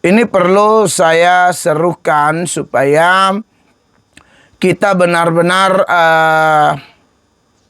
Ini perlu saya serukan supaya kita benar-benar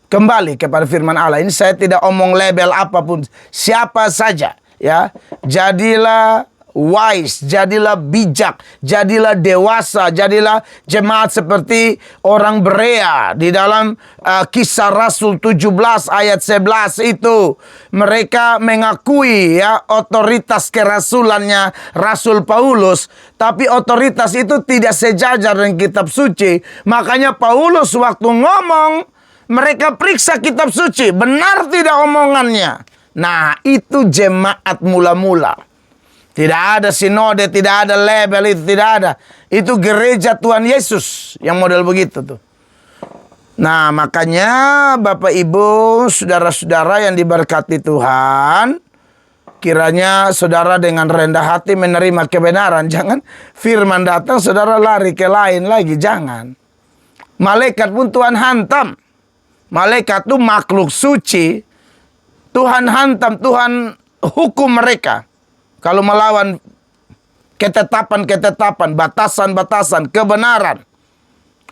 kembali kepada firman Allah. Ini saya tidak omong label apapun, siapa saja ya. Jadilah wise, jadilah bijak, jadilah dewasa, jadilah jemaat seperti orang Berea di dalam Kisah Rasul 17 ayat 11 itu. Mereka mengakui ya otoritas kerasulannya Rasul Paulus, tapi otoritas itu tidak sejajar dengan kitab suci. Makanya Paulus waktu ngomong, mereka periksa kitab suci, benar tidak omongannya. Nah, itu jemaat mula-mula. Tidak ada sinode, tidak ada label, itu tidak ada. Itu gereja Tuhan Yesus yang model begitu tuh. Nah, makanya Bapak Ibu, saudara-saudara yang diberkati Tuhan, kiranya saudara dengan rendah hati menerima kebenaran. Jangan firman datang, saudara lari ke lain lagi, jangan. Malaikat pun Tuhan hantam. Malaikat itu makhluk suci. Tuhan hantam, Tuhan hukum mereka. Kalau melawan ketetapan-ketetapan, batasan-batasan, kebenaran.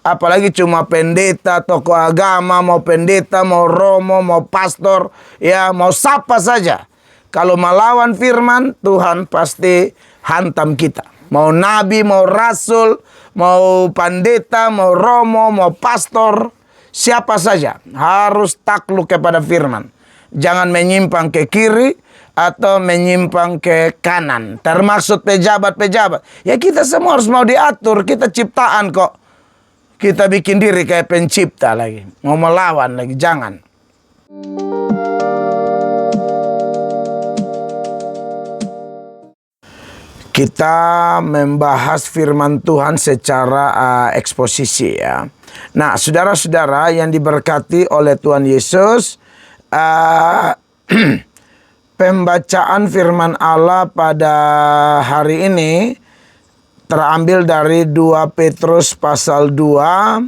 Apalagi cuma pendeta, tokoh agama, mau pendeta, mau romo, mau pastor, ya mau siapa saja. Kalau melawan firman, Tuhan pasti hantam kita. Mau nabi, mau rasul, mau pendeta, mau romo, mau pastor, siapa saja harus takluk kepada firman. Jangan menyimpang ke kiri atau menyimpang ke kanan. Termasuk pejabat-pejabat. Ya kita semua harus mau diatur. Kita ciptaan kok. Kita bikin diri kayak pencipta lagi. Mau melawan lagi. Jangan. Kita membahas firman Tuhan secara eksposisi ya. Nah, saudara-saudara yang diberkati oleh Tuhan Yesus, pembacaan firman Allah pada hari ini terambil dari 2 Petrus pasal 2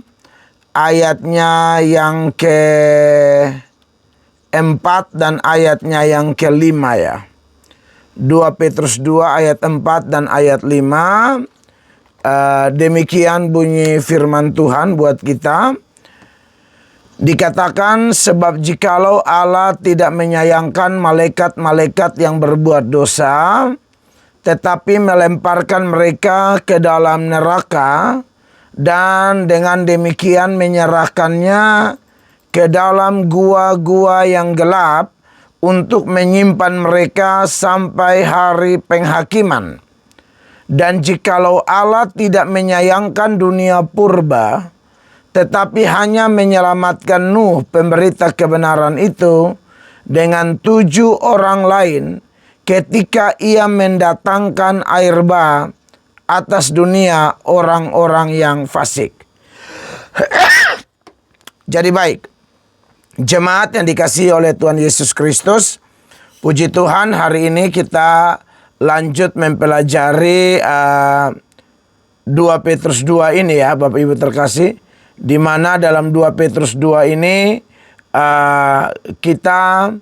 ayatnya yang ke-4 dan ayatnya yang ke-5 ya. 2 Petrus 2 ayat 4 dan ayat 5. Demikian bunyi firman Tuhan buat kita. Dikatakan, sebab jikalau Allah tidak menyayangkan malaikat-malaikat yang berbuat dosa, tetapi melemparkan mereka ke dalam neraka, dan dengan demikian menyerahkannya ke dalam gua-gua yang gelap untuk menyimpan mereka sampai hari penghakiman. Dan jikalau Allah tidak menyayangkan dunia purba, tetapi hanya menyelamatkan Nuh, pemberita kebenaran itu, dengan 7 orang lain ketika ia mendatangkan air bah atas dunia orang-orang yang fasik. Jadi baik, jemaat yang dikasihi oleh Tuhan Yesus Kristus, puji Tuhan hari ini kita lanjut mempelajari 2 Petrus 2 ini ya Bapak Ibu terkasih. Di mana dalam 2 Petrus 2 ini kita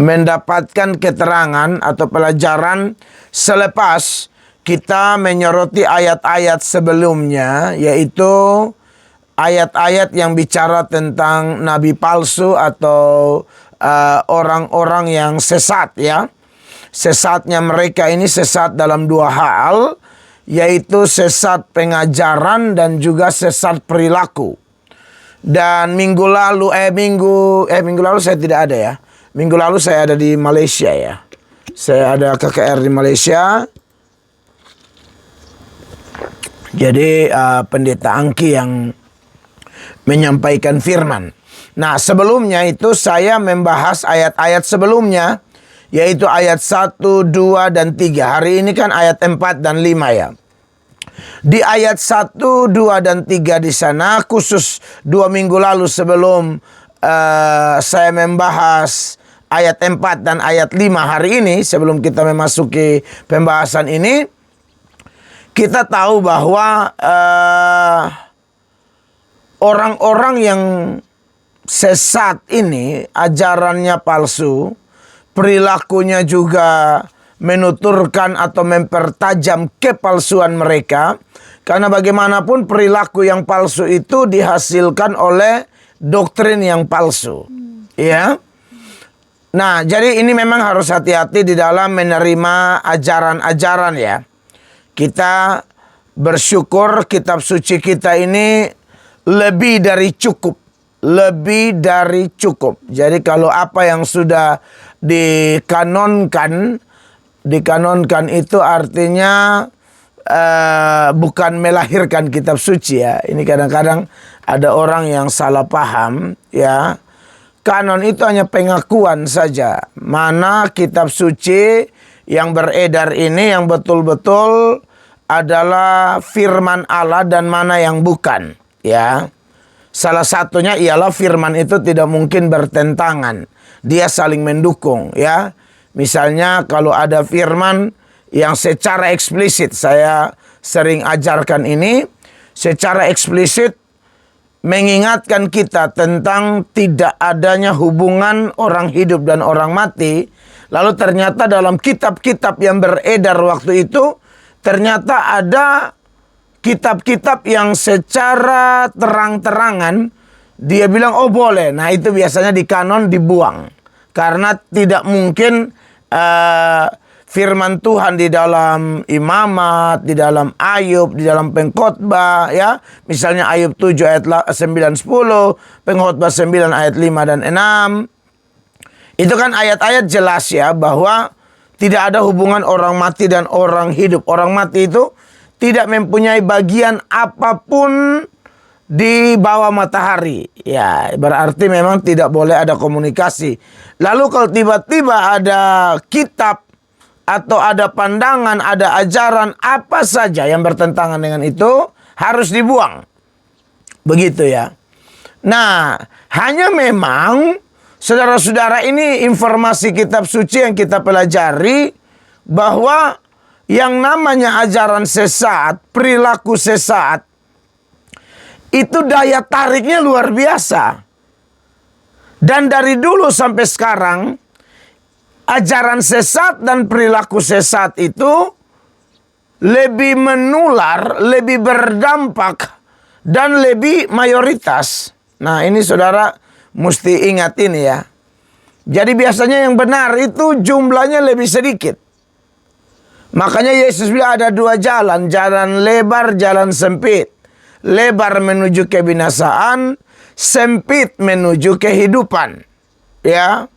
mendapatkan keterangan atau pelajaran selepas kita menyoroti ayat-ayat sebelumnya, yaitu ayat-ayat yang bicara tentang nabi palsu atau orang-orang yang sesat ya. Sesatnya mereka ini sesat dalam 2 hal, yaitu sesat pengajaran dan juga sesat perilaku. Dan minggu lalu saya tidak ada ya. Minggu lalu saya ada di Malaysia ya. Saya ada KKR di Malaysia. Jadi pendeta Angki yang menyampaikan firman. Nah, sebelumnya itu saya membahas ayat-ayat sebelumnya, yaitu ayat 1, 2, dan 3. Hari ini kan ayat 4 dan 5 ya. Di ayat 1, 2, dan 3 di sana, khusus 2 minggu lalu sebelum saya membahas ayat 4 dan ayat 5 hari ini, sebelum kita memasuki pembahasan ini, kita tahu bahwa orang-orang yang sesat ini, ajarannya palsu, perilakunya juga menuturkan atau mempertajam kepalsuan mereka. Karena bagaimanapun perilaku yang palsu itu dihasilkan oleh doktrin yang palsu. Ya. Nah, jadi ini memang harus hati-hati di dalam menerima ajaran-ajaran ya. Kita bersyukur kitab suci kita ini lebih dari cukup. Lebih dari cukup. Jadi kalau apa yang sudah dikanonkan itu artinya bukan melahirkan kitab suci ya. Ini kadang-kadang ada orang yang salah paham ya. Kanon itu hanya pengakuan saja. Mana kitab suci yang beredar ini yang betul-betul adalah firman Allah dan mana yang bukan ya. Salah satunya ialah firman itu tidak mungkin bertentangan. Dia saling mendukung ya. Misalnya kalau ada firman yang secara eksplisit, saya sering ajarkan ini, secara eksplisit mengingatkan kita tentang tidak adanya hubungan orang hidup dan orang mati. Lalu ternyata dalam kitab-kitab yang beredar waktu itu, ternyata ada kitab-kitab yang secara terang-terangan dia bilang, oh boleh. Nah itu biasanya di kanon dibuang. Karena tidak mungkin firman Tuhan di dalam Imamat, di dalam Ayub, di dalam Pengkhotbah ya. Misalnya Ayub 7 ayat 9 10, Pengkhotbah 9 ayat 5 dan 6. Itu kan ayat-ayat jelas ya bahwa tidak ada hubungan orang mati dan orang hidup. Orang mati itu tidak mempunyai bagian apapun di bawah matahari. Ya, berarti memang tidak boleh ada komunikasi. Lalu kalau tiba-tiba ada kitab atau ada pandangan, ada ajaran apa saja yang bertentangan dengan itu harus dibuang. Begitu ya. Nah, hanya memang saudara-saudara ini informasi kitab suci yang kita pelajari bahwa yang namanya ajaran sesat, perilaku sesat itu daya tariknya luar biasa. Dan dari dulu sampai sekarang ajaran sesat dan perilaku sesat itu lebih menular, lebih berdampak, dan lebih mayoritas. Nah ini saudara mesti ingat ini ya. Jadi biasanya yang benar itu jumlahnya lebih sedikit. Makanya Yesus bilang ada dua jalan. Jalan lebar, jalan sempit. Lebar menuju kebinasaan, sempit menuju kehidupan. Ya.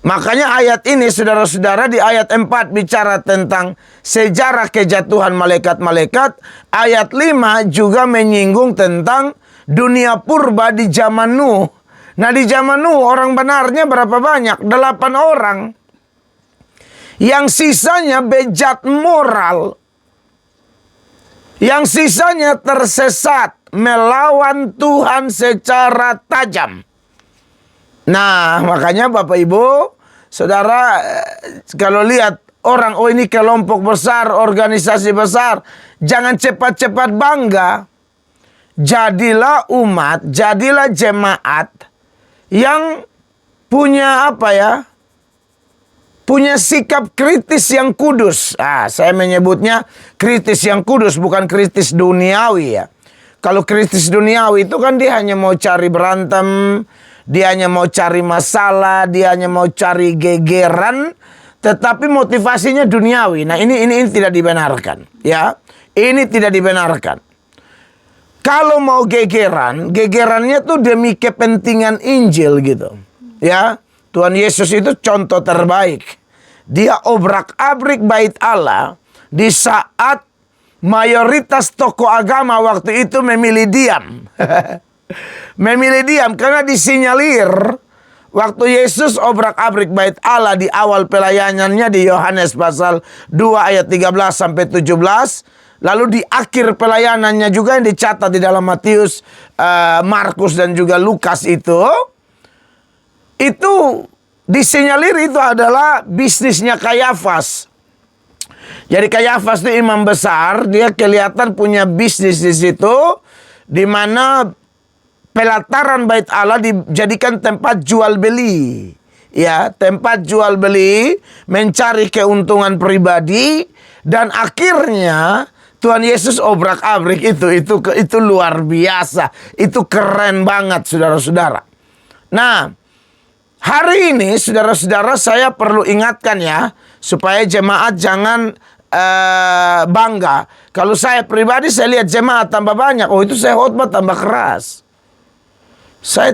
Makanya ayat ini saudara-saudara di ayat 4 bicara tentang sejarah kejatuhan malaikat-malaikat. Ayat 5 juga menyinggung tentang dunia purba di zaman Nuh. Nah di zaman Nuh orang benarnya berapa banyak? 8 orang. Yang sisanya bejat moral. Yang sisanya tersesat melawan Tuhan secara tajam. Nah, makanya Bapak Ibu, saudara, kalau lihat orang, oh ini kelompok besar, organisasi besar, jangan cepat-cepat bangga. Jadilah umat, jadilah jemaat yang punya apa ya? Punya sikap kritis yang kudus. Saya menyebutnya kritis yang kudus, bukan kritis duniawi ya. Kalau kritis duniawi itu kan dia hanya mau cari berantem, dia hanya mau cari masalah, dia hanya mau cari gegeran, tetapi motivasinya duniawi. Nah ini tidak dibenarkan ya. Ini tidak dibenarkan. Kalau mau gegeran, gegerannya tuh demi kepentingan Injil gitu. Ya. Tuhan Yesus itu contoh terbaik. Dia obrak-abrik bait Allah di saat mayoritas tokoh agama waktu itu memilih diam. Memilih diam karena disinyalir waktu Yesus obrak-abrik bait Allah di awal pelayanannya di Yohanes pasal 2 ayat 13 sampai 17. Lalu di akhir pelayanannya juga yang dicatat di dalam Matius, Markus dan juga Lukas itu disinyalir itu adalah bisnisnya Kayafas. Jadi Kayafas itu imam besar, dia kelihatan punya bisnis di situ, di mana pelataran bait Allah dijadikan tempat jual beli. ya, tempat jual beli, mencari keuntungan pribadi, dan akhirnya Tuhan Yesus obrak-abrik itu luar biasa. Itu keren banget, saudara-saudara. Nah, hari ini saudara-saudara saya perlu ingatkan ya, supaya jemaat jangan bangga. Kalau saya pribadi saya lihat jemaat tambah banyak, oh itu saya khotbah tambah keras. Saya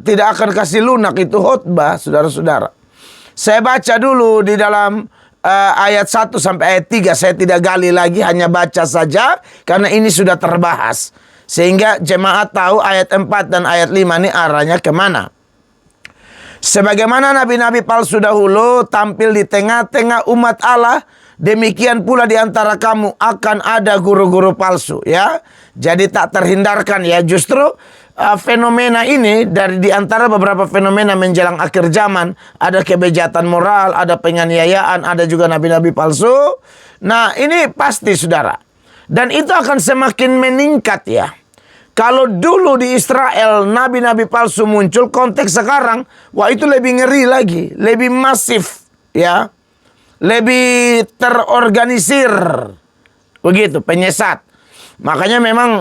tidak akan kasih lunak itu khotbah, saudara-saudara. Saya baca dulu di dalam ayat 1 sampai ayat 3. Saya tidak gali lagi, hanya baca saja karena ini sudah terbahas. Sehingga jemaat tahu ayat 4 dan ayat 5 ini arahnya kemana. Sebagaimana nabi-nabi palsu dahulu tampil di tengah-tengah umat Allah, demikian pula di antara kamu akan ada guru-guru palsu, ya. Jadi tak terhindarkan ya, justru fenomena ini di antara beberapa fenomena menjelang akhir zaman, ada kebejatan moral, ada penganiayaan, ada juga nabi-nabi palsu. Nah, ini pasti saudara. Dan itu akan semakin meningkat ya. Kalau dulu di Israel nabi-nabi palsu muncul, konteks sekarang, wah itu lebih ngeri lagi, lebih masif ya. Lebih terorganisir. Begitu, penyesat. Makanya memang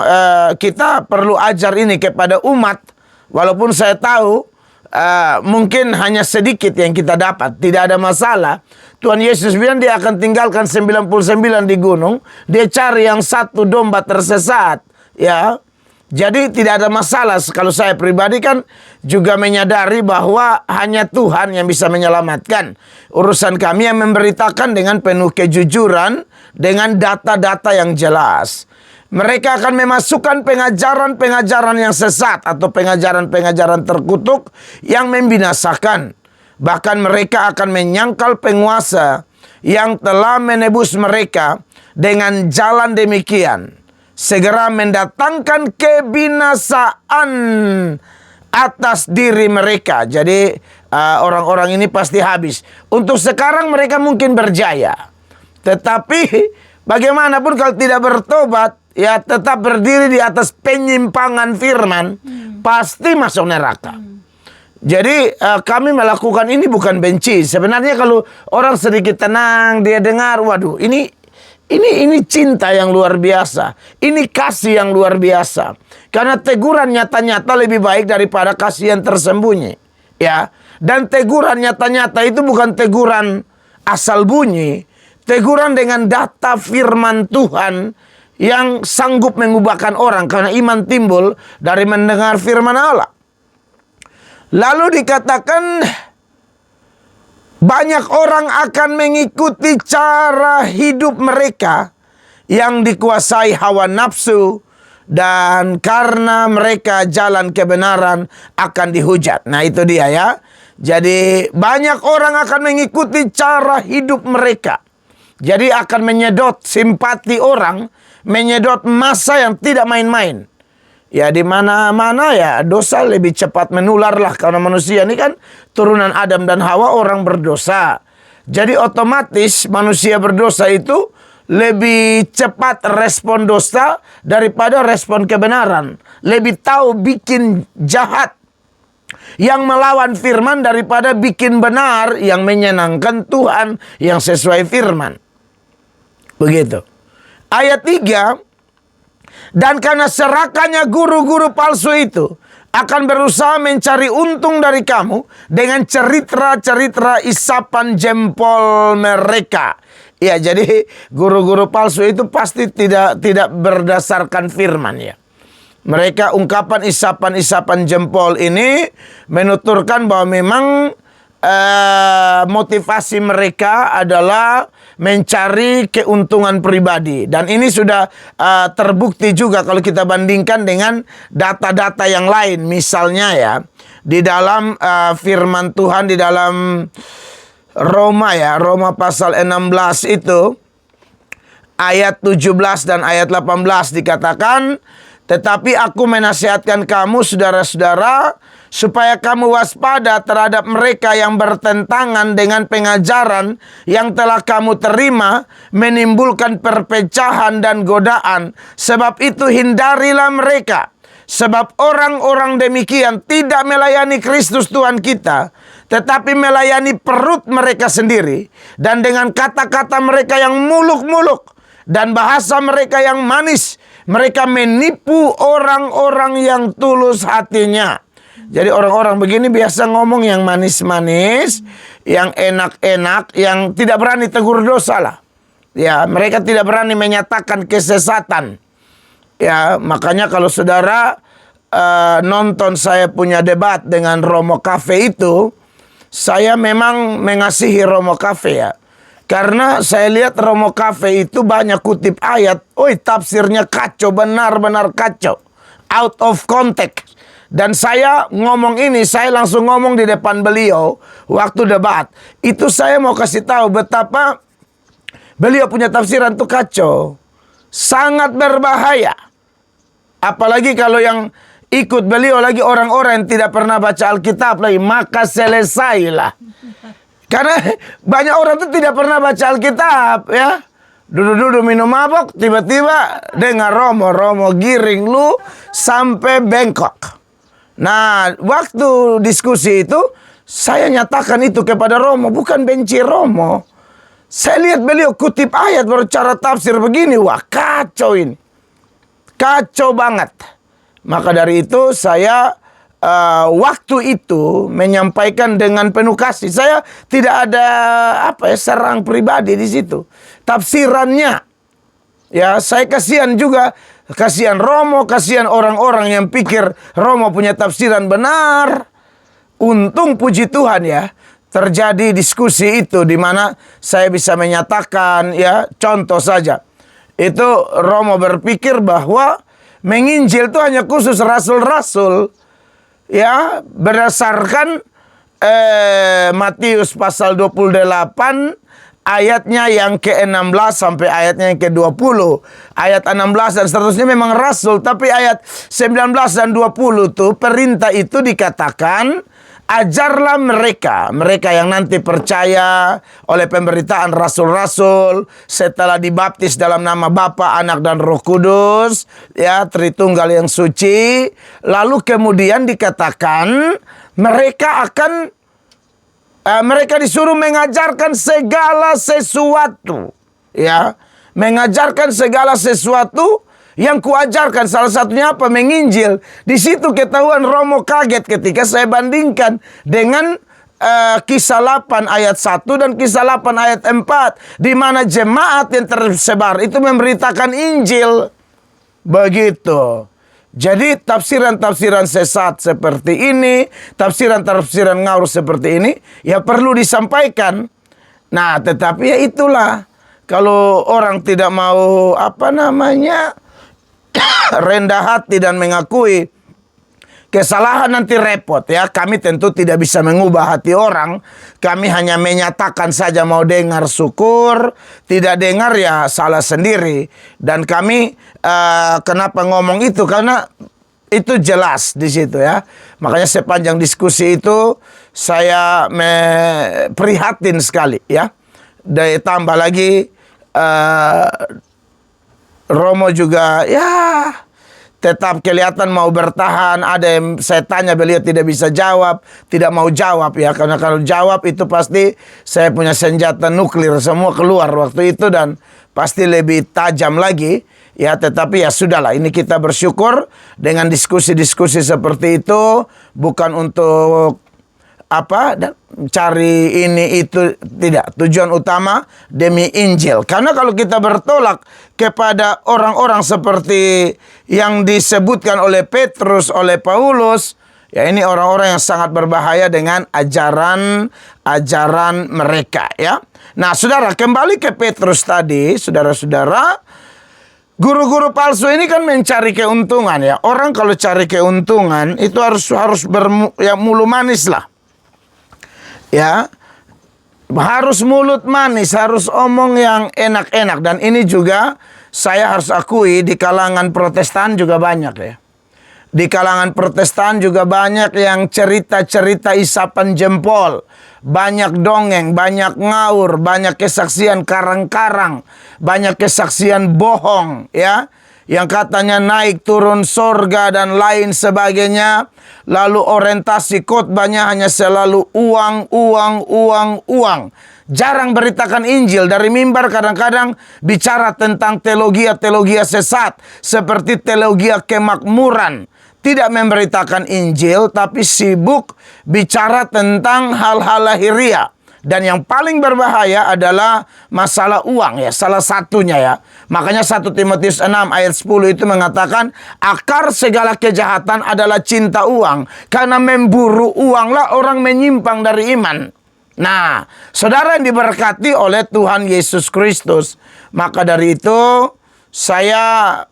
kita perlu ajar ini kepada umat. Walaupun saya tahu mungkin hanya sedikit yang kita dapat, tidak ada masalah. Tuhan Yesus bilang dia akan tinggalkan 99 di gunung. Dia cari yang satu domba tersesat. Ya. Jadi tidak ada masalah. Kalau saya pribadi kan juga menyadari bahwa hanya Tuhan yang bisa menyelamatkan. Urusan kami yang memberitakan dengan penuh kejujuran, dengan data-data yang jelas. Mereka akan memasukkan pengajaran-pengajaran yang sesat atau pengajaran-pengajaran terkutuk yang membinasakan. Bahkan mereka akan menyangkal penguasa yang telah menebus mereka dengan jalan demikian. Segera mendatangkan kebinasaan atas diri mereka. Jadi orang-orang ini pasti habis. Untuk sekarang mereka mungkin berjaya. Tetapi bagaimanapun kalau tidak bertobat, ya tetap berdiri di atas penyimpangan firman, pasti masuk neraka. Jadi kami melakukan ini bukan benci. Sebenarnya kalau orang sedikit tenang, dia dengar, waduh ini cinta yang luar biasa. Ini kasih yang luar biasa. Karena teguran nyata-nyata lebih baik daripada kasih yang tersembunyi. Ya. Dan teguran nyata-nyata itu bukan teguran asal bunyi. Teguran dengan data firman Tuhan yang sanggup mengubahkan orang. Karena iman timbul dari mendengar firman Allah. Lalu dikatakan banyak orang akan mengikuti cara hidup mereka yang dikuasai hawa nafsu, dan karena mereka jalan kebenaran akan dihujat. Nah itu dia ya. Jadi banyak orang akan mengikuti cara hidup mereka. Jadi akan menyedot simpati orang, menyedot massa yang tidak main-main. Ya di mana-mana ya dosa lebih cepat menular lah, karena manusia ini kan turunan Adam dan Hawa, orang berdosa. Jadi otomatis manusia berdosa itu lebih cepat respon dosa daripada respon kebenaran. Lebih tahu bikin jahat yang melawan firman daripada bikin benar yang menyenangkan Tuhan, yang sesuai firman. Begitu. Ayat 3. Dan karena serakahnya guru-guru palsu itu akan berusaha mencari untung dari kamu dengan cerita-cerita isapan jempol mereka. Ya, jadi guru-guru palsu itu pasti tidak berdasarkan firman ya. Mereka ungkapan isapan-isapan jempol ini menuturkan bahwa memang motivasi mereka adalah mencari keuntungan pribadi. Dan ini sudah terbukti juga kalau kita bandingkan dengan data-data yang lain. Misalnya ya, di dalam firman Tuhan di dalam Roma ya, Roma pasal 16 itu ayat 17 dan ayat 18 dikatakan, tetapi aku menasihatkan kamu saudara-saudara supaya kamu waspada terhadap mereka yang bertentangan dengan pengajaran yang telah kamu terima, menimbulkan perpecahan dan godaan. Sebab itu hindarilah mereka. Sebab orang-orang demikian tidak melayani Kristus Tuhan kita, tetapi melayani perut mereka sendiri, dan dengan kata-kata mereka yang muluk-muluk dan bahasa mereka yang manis, mereka menipu orang-orang yang tulus hatinya. Jadi orang-orang begini biasa ngomong yang manis-manis, yang enak-enak, yang tidak berani tegur dosa lah. Ya, mereka tidak berani menyatakan kesesatan. Ya, makanya kalau saudara nonton saya punya debat dengan Romo Cafe itu, saya memang mengasihi Romo Cafe ya. Karena saya lihat Romo Cafe itu banyak kutip ayat, tafsirnya kacau, benar-benar kacau. Out of context. Dan saya ngomong ini, saya langsung ngomong di depan beliau waktu debat. Itu saya mau kasih tahu betapa beliau punya tafsiran itu kacau. Sangat berbahaya. Apalagi kalau yang ikut beliau lagi orang-orang yang tidak pernah baca Alkitab lagi, maka selesailah. Karena banyak orang itu tidak pernah baca Alkitab ya. Duduk-duduk minum mabok, tiba-tiba dengar Romo giring lu sampai bengkok. Nah, waktu diskusi itu saya nyatakan itu kepada Romo, bukan benci Romo. Saya lihat beliau kutip ayat baru cara tafsir begini, wah kacau ini. Kacau banget. Maka dari itu saya waktu itu menyampaikan dengan penuh kasih. Saya tidak ada serang pribadi di situ. Tafsirannya, ya saya kasihan juga, kasihan Romo, kasihan orang-orang yang pikir Romo punya tafsiran benar. Untung puji Tuhan ya, terjadi diskusi itu di mana saya bisa menyatakan ya, contoh saja. Itu Romo berpikir bahwa menginjil itu hanya khusus rasul-rasul. Ya, berdasarkan Matius pasal 28 ayatnya yang ke-16 sampai ayatnya yang ke-20. Ayat 16 dan seterusnya memang rasul, tapi ayat 19 dan 20 tuh perintah itu dikatakan ajarlah mereka yang nanti percaya oleh pemberitaan rasul-rasul setelah dibaptis dalam nama Bapa, Anak dan Roh Kudus, ya Tritunggal yang suci. Lalu kemudian dikatakan mereka disuruh mengajarkan segala sesuatu, ya, mengajarkan segala sesuatu yang kuajarkan. Salah satunya apa? Menginjil. Di situ ketahuan Romo kaget ketika saya bandingkan dengan Kisah 8 ayat 1 dan Kisah 8 ayat 4. Di mana jemaat yang tersebar itu memberitakan Injil. Begitu. Jadi tafsiran-tafsiran sesat seperti ini, tafsiran-tafsiran ngawur seperti ini, ya perlu disampaikan. Nah, tetapi ya itulah. Kalau orang tidak mau rendah hati dan mengakui kesalahan, nanti repot ya. Kami tentu tidak bisa mengubah hati orang. Kami hanya menyatakan saja, mau dengar syukur, tidak dengar ya salah sendiri. Dan kami kenapa ngomong itu? Karena itu jelas di situ ya. Makanya sepanjang diskusi itu saya prihatin sekali ya. Dan tambah lagi Romo juga ya tetap kelihatan mau bertahan. Ada yang saya tanya beliau tidak bisa jawab, tidak mau jawab ya. Karena kalau jawab itu pasti saya punya senjata nuklir semua keluar waktu itu dan pasti lebih tajam lagi. Ya, tetapi ya sudahlah, ini kita bersyukur dengan diskusi-diskusi seperti itu, bukan untuk cari ini itu, tidak. Tujuan utama demi Injil. Karena kalau kita bertolak kepada orang-orang seperti yang disebutkan oleh Petrus, oleh Paulus, ya ini orang-orang yang sangat berbahaya dengan ajaran mereka ya. Nah, saudara, kembali ke Petrus tadi, saudara-saudara, guru-guru palsu ini kan mencari keuntungan ya. Orang kalau cari keuntungan itu harus mulu manis lah. Ya, harus mulut manis, harus omong yang enak-enak. Dan ini juga saya harus akui di kalangan Protestan juga banyak ya. Di kalangan Protestan juga banyak yang cerita-cerita isapan jempol. Banyak dongeng, banyak ngawur, banyak kesaksian karang-karang, banyak kesaksian bohong ya. yang katanya naik turun sorga dan lain sebagainya. Lalu orientasi khotbahnya hanya selalu uang, uang, uang, uang. Jarang beritakan Injil. Dari mimbar kadang-kadang bicara tentang teologi sesat, seperti teologi kemakmuran. Tidak memberitakan Injil, tapi sibuk bicara tentang hal-hal lahiriah. Dan yang paling berbahaya adalah masalah uang ya, salah satunya ya. Makanya 1 Timotius 6 ayat 10 itu mengatakan akar segala kejahatan adalah cinta uang. Karena memburu uanglah orang menyimpang dari iman. Nah, saudara yang diberkati oleh Tuhan Yesus Kristus, maka dari itu saya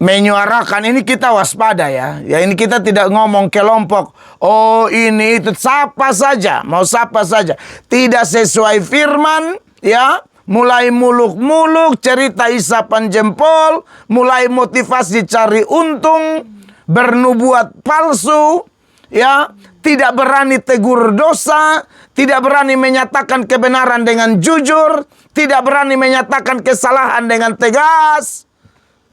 menyuarakan ini, kita waspada ya. Ya, ini kita tidak ngomong kelompok. Oh, ini itu siapa saja, mau siapa saja. Tidak sesuai firman ya. Mulai muluk-muluk, cerita isapan jempol, mulai motivasi cari untung, bernubuat palsu ya, tidak berani tegur dosa, tidak berani menyatakan kebenaran dengan jujur, tidak berani menyatakan kesalahan dengan tegas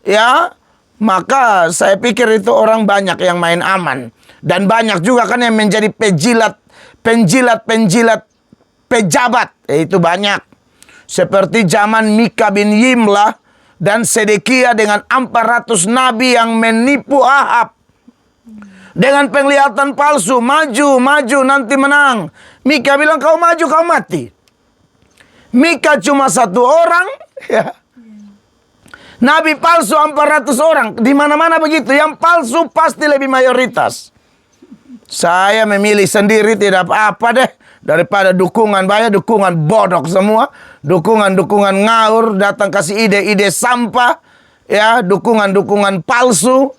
ya. Maka saya pikir itu orang banyak yang main aman. Dan banyak juga kan yang menjadi penjilat pejabat. Itu banyak. Seperti zaman Mika bin Yimlah dan Sedekia dengan 400 nabi yang menipu Ahab. Dengan penglihatan palsu, maju nanti menang. Mika bilang kau maju kau mati. Mika cuma 1 orang ya. Nabi palsu 400 orang. Di mana-mana begitu. Yang palsu pasti lebih mayoritas. Saya memilih sendiri tidak apa-apa deh. Daripada dukungan banyak, dukungan bodok semua. Dukungan ngaur, datang kasih ide-ide sampah. Ya, dukungan palsu.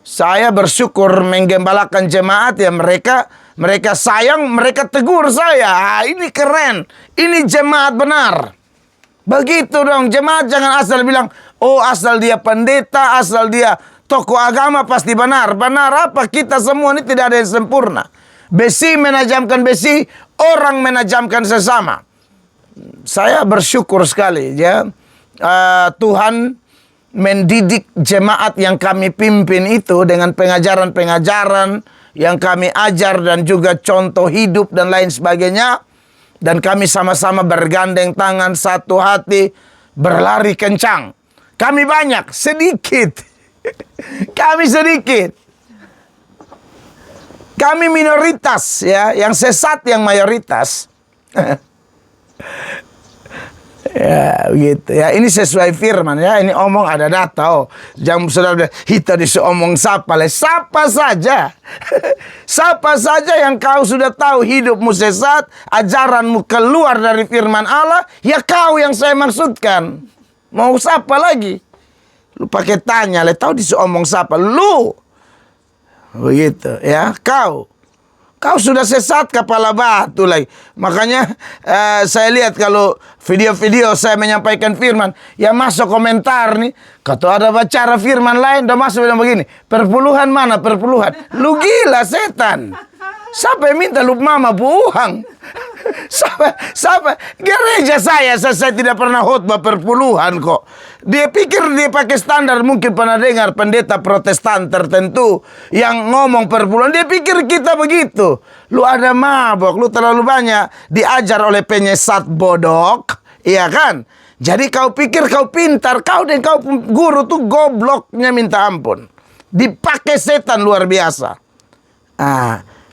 Saya bersyukur menggembalakan jemaat ya, mereka sayang, mereka tegur saya. Ini keren. Ini jemaat benar. Begitu dong, jemaat jangan asal bilang, oh asal dia pendeta, asal dia tokoh agama pasti benar. Benar apa? Kita semua ini tidak ada yang sempurna. Besi menajamkan besi, orang menajamkan sesama. Saya bersyukur sekali ya, Tuhan mendidik jemaat yang kami pimpin itu dengan pengajaran-pengajaran yang kami ajar dan juga contoh hidup dan lain sebagainya. Dan kami sama-sama bergandeng tangan, satu hati, berlari kencang. Kami banyak, sedikit. Kami sedikit. Kami minoritas ya, yang sesat yang mayoritas. Ya begitu ya, ini sesuai firman ya, ini omong ada data. Oh, jangan saudara kita omong sapa saja. Siapa saja yang kau sudah tahu hidupmu sesat, ajaranmu keluar dari firman Allah, ya kau yang saya maksudkan. Mau siapa lagi? Lu pakai tanya, tahu omong siapa? Lu. Begitu ya, kau sudah sesat kepala batu lagi. Makanya saya lihat kalau video-video saya menyampaikan firman, ya masuk komentar nih, kalau ada bicara firman lain, udah masuk bilang begini, perpuluhan mana perpuluhan? Lu gila setan. Siapa yang minta lu mama buang? Siapa? Gereja saya tidak pernah khotbah perpuluhan kok. Dia pikir dia pakai standar, mungkin pernah dengar pendeta Protestan tertentu yang ngomong perpuluhan. Dia pikir kita begitu. Lu ada mabok, lu terlalu banyak diajar oleh penyesat bodok, iya kan? Jadi kau pikir kau pintar, kau dan kau guru tuh gobloknya minta ampun. Dipakai setan luar biasa.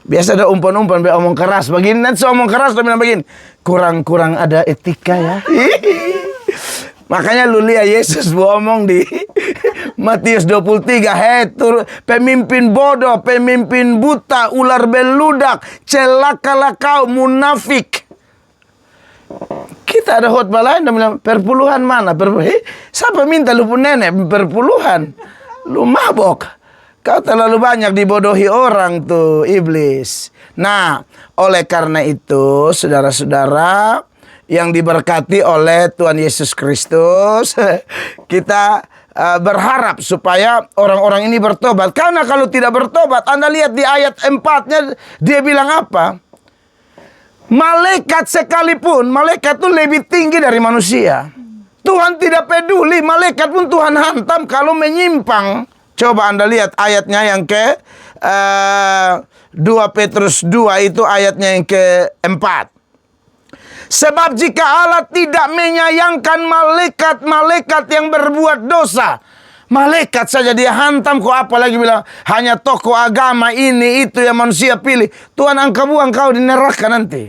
Biasa ada umpan-umpan, omong keras begini, nanti omong keras dia bilang begini, kurang ada etika ya. Makanya lu lihat Yesus ngomong di Matius 23, pemimpin bodoh, pemimpin buta, ular beludak, celakalah kau munafik. Kita ada khotbah lain dan bilang, perpuluhan mana? Siapa minta lu pun nenek perpuluhan? Lu mabok. Kau terlalu banyak dibodohi orang tuh, iblis. Nah, oleh karena itu, saudara-saudara yang diberkati oleh Tuhan Yesus Kristus, kita berharap supaya orang-orang ini bertobat. Karena kalau tidak bertobat, Anda lihat di ayat 4-nya, dia bilang apa? Malaikat sekalipun, malaikat itu lebih tinggi dari manusia. Tuhan tidak peduli, malaikat pun Tuhan hantam kalau menyimpang. Coba Anda lihat ayatnya yang ke 2 Petrus 2 itu ayatnya yang keempat. Sebab jika Allah tidak menyayangkan malaikat-malaikat yang berbuat dosa, malaikat saja dia hantam, kok apalagi bilang hanya tokoh agama ini itu yang manusia pilih. Tuhan angka buang kau di neraka nanti.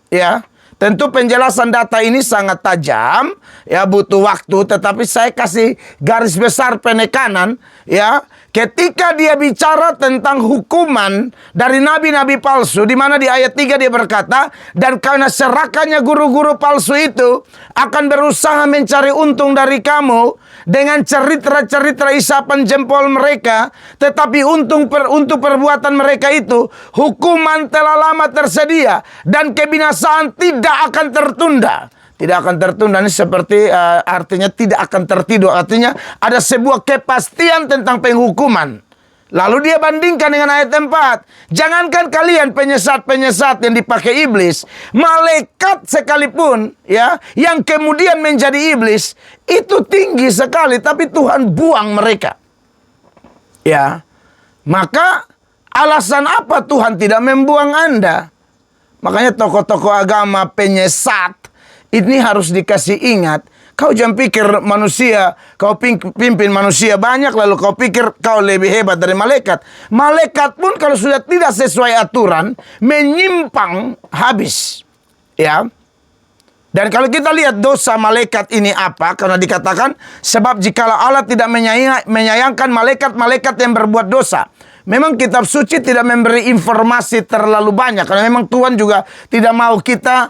Ya, tentu penjelasan data ini sangat tajam, ya butuh waktu, tetapi saya kasih garis besar penekanan, ya. Ketika dia bicara tentang hukuman dari nabi-nabi palsu, di mana di ayat 3 dia berkata, dan karena serakannya guru-guru palsu itu akan berusaha mencari untung dari kamu dengan cerita-cerita isapan jempol mereka, tetapi untuk perbuatan mereka itu hukuman telah lama tersedia dan kebinasaan tidak akan tertunda. Tidak akan tertunda ini seperti artinya tidak akan tertidur. Artinya ada sebuah kepastian tentang penghukuman. Lalu dia bandingkan dengan ayat 4. Jangankan kalian penyesat-penyesat yang dipakai iblis, malaikat sekalipun ya yang kemudian menjadi iblis itu tinggi sekali, tapi Tuhan buang mereka. Ya. Maka alasan apa Tuhan tidak membuang Anda? Makanya tokoh-tokoh agama penyesat ini harus dikasih ingat. Kau jangan pikir manusia, kau pimpin manusia banyak lalu kau pikir kau lebih hebat dari malaikat. Malaikat pun kalau sudah tidak sesuai aturan, menyimpang habis. Ya. Dan kalau kita lihat dosa malaikat ini apa? Karena dikatakan, sebab jikalau Allah tidak menyayangkan malaikat-malaikat yang berbuat dosa. Memang kitab suci tidak memberi informasi terlalu banyak. Karena memang Tuhan juga tidak mau kita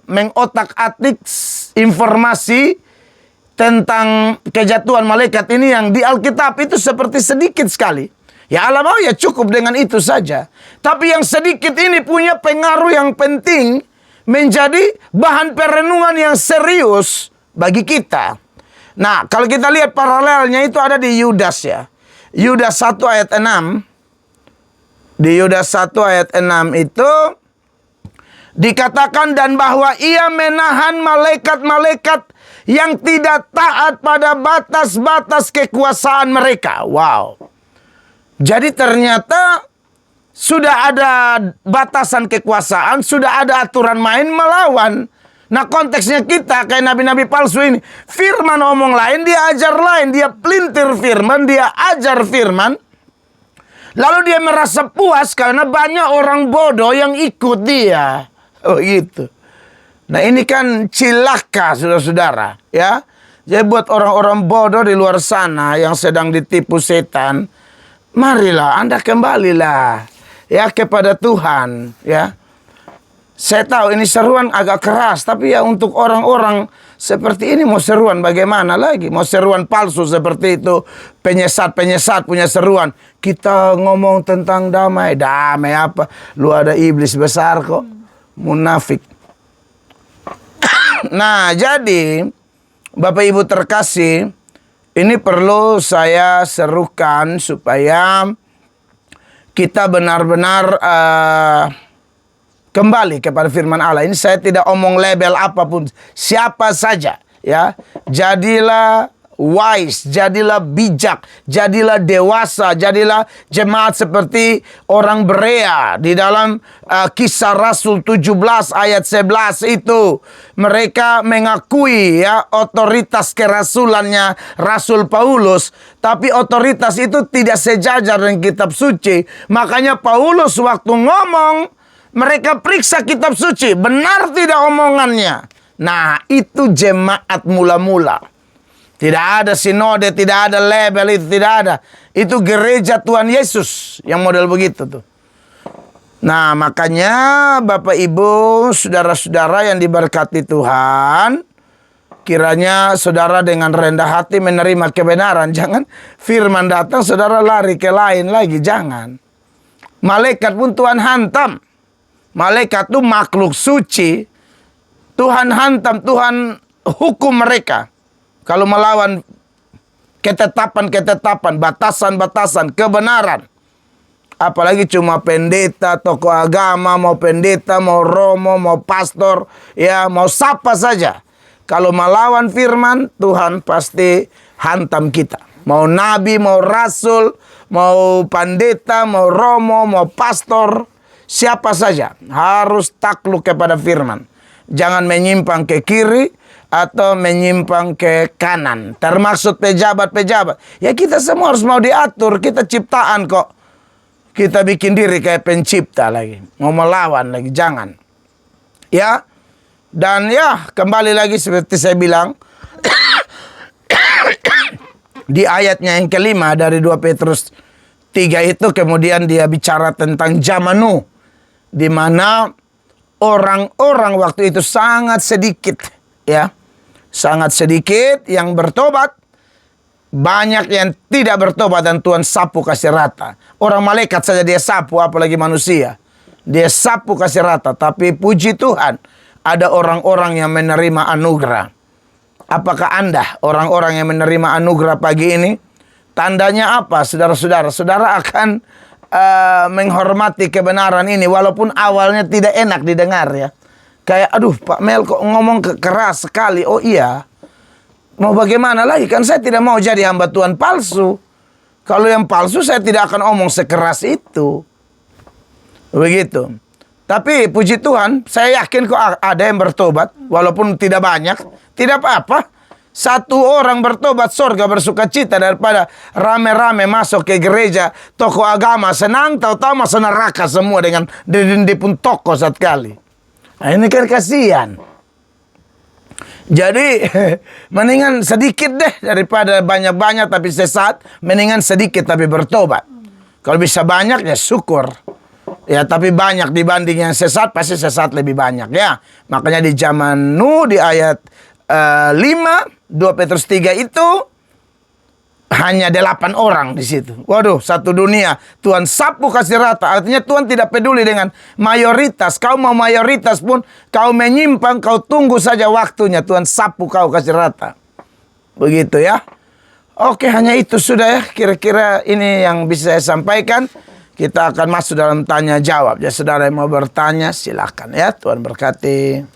mengotak-atik informasi tentang kejatuhan malaikat ini yang di Alkitab itu seperti sedikit sekali. Ya Allah mau ya cukup dengan itu saja. Tapi yang sedikit ini punya pengaruh yang penting, menjadi bahan perenungan yang serius bagi kita. Nah, kalau kita lihat paralelnya itu ada di Yudas ya. Yudas 1 ayat 6. Di Yudas 1 ayat 6 itu dikatakan, dan bahwa ia menahan malaikat-malaikat yang tidak taat pada batas-batas kekuasaan mereka. Wow. Jadi ternyata sudah ada batasan kekuasaan, sudah ada aturan main melawan. Nah konteksnya kita kayak nabi-nabi palsu ini. Firman omong lain, dia ajar lain. Dia pelintir firman, dia ajar firman. Lalu dia merasa puas karena banyak orang bodoh yang ikut dia. Oh gitu. Nah ini kan cilaka saudara-saudara. Ya. Jadi buat orang-orang bodoh di luar sana yang sedang ditipu setan, marilah Anda kembalilah ya kepada Tuhan ya. Saya tahu ini seruan agak keras, tapi ya untuk orang-orang seperti ini mau seruan bagaimana lagi? Mau seruan palsu seperti itu, penyesat-penyesat punya seruan. Kita ngomong tentang damai, damai apa? Lu ada iblis besar kok, munafik. Nah, jadi Bapak Ibu terkasih, ini perlu saya serukan supaya kita benar-benar kembali kepada firman Allah. Ini saya tidak omong label apapun, siapa saja ya. Jadilah wise, jadilah bijak, jadilah dewasa, jadilah jemaat seperti orang Berea. Di dalam Kisah Rasul 17 ayat 11 itu mereka mengakui ya otoritas kerasulannya Rasul Paulus, tapi otoritas itu tidak sejajar dengan kitab suci. Makanya Paulus waktu ngomong, mereka periksa kitab suci, benar tidak omongannya. Nah, itu jemaat mula-mula. Tidak ada sinode, tidak ada label, itu tidak ada. Itu gereja Tuhan Yesus yang model begitu tuh. Nah, makanya Bapak Ibu, saudara-saudara yang diberkati Tuhan, kiranya saudara dengan rendah hati menerima kebenaran. Jangan firman datang, saudara lari ke lain lagi, jangan. Malaikat pun Tuhan hantam. Malaikat itu makhluk suci. Tuhan hantam, Tuhan hukum mereka. Kalau melawan ketetapan-ketetapan, batasan-batasan, kebenaran. Apalagi cuma pendeta, tokoh agama, mau pendeta, mau romo, mau pastor, ya mau siapa saja. Kalau melawan firman, Tuhan pasti hantam kita. Mau nabi, mau rasul, mau pendeta, mau romo, mau pastor, siapa saja harus takluk kepada firman. Jangan menyimpang ke kiri atau menyimpang ke kanan. Termaksud pejabat-pejabat. Ya kita semua harus mau diatur. Kita ciptaan kok. Kita bikin diri kayak pencipta lagi. Mau melawan lagi. Jangan. Ya. Dan ya kembali lagi seperti saya bilang. Di ayatnya yang kelima dari 2 Petrus 3 itu kemudian dia bicara tentang zaman Nuh, di mana orang-orang waktu itu sangat sedikit, ya, sangat sedikit yang bertobat, banyak yang tidak bertobat dan Tuhan sapu kasih rata. Orang malaikat saja dia sapu, apalagi manusia, dia sapu kasih rata. Tapi puji Tuhan, ada orang-orang yang menerima anugerah. Apakah Anda orang-orang yang menerima anugerah pagi ini? Tandanya apa, saudara-saudara? Saudara akan menghormati kebenaran ini, walaupun awalnya tidak enak didengar ya. Kayak, aduh Pak Mel kok ngomong keras sekali. Oh iya, mau bagaimana lagi? Kan saya tidak mau jadi hamba Tuhan palsu. Kalau yang palsu saya tidak akan omong sekeras itu. Begitu. Tapi puji Tuhan, saya yakin kok ada yang bertobat, walaupun tidak banyak. Tidak apa-apa. Satu orang bertobat, surga bersuka cita daripada rame-rame masuk ke gereja, toko agama senang, tahu-tahu masuk neraka semua dengan di pun toko sekali. Nah, ini kan kasihan. Jadi mendingan sedikit deh daripada banyak-banyak tapi sesat, mendingan sedikit tapi bertobat. Kalau bisa banyak ya syukur. Ya, tapi banyak dibanding yang sesat, pasti sesat lebih banyak ya. Makanya di zaman Nuh di ayat 5, 2 Petrus 3 itu hanya 8 orang di situ. Waduh, satu dunia Tuhan sapu kasih rata. Artinya Tuhan tidak peduli dengan mayoritas. Kau mau mayoritas pun, kau menyimpang, kau tunggu saja waktunya. Tuhan sapu kau kasih rata. Begitu ya. Oke, hanya itu sudah ya. Kira-kira ini yang bisa saya sampaikan. Kita akan masuk dalam tanya jawab. Ya, saudara yang mau bertanya silakan ya. Tuhan berkati.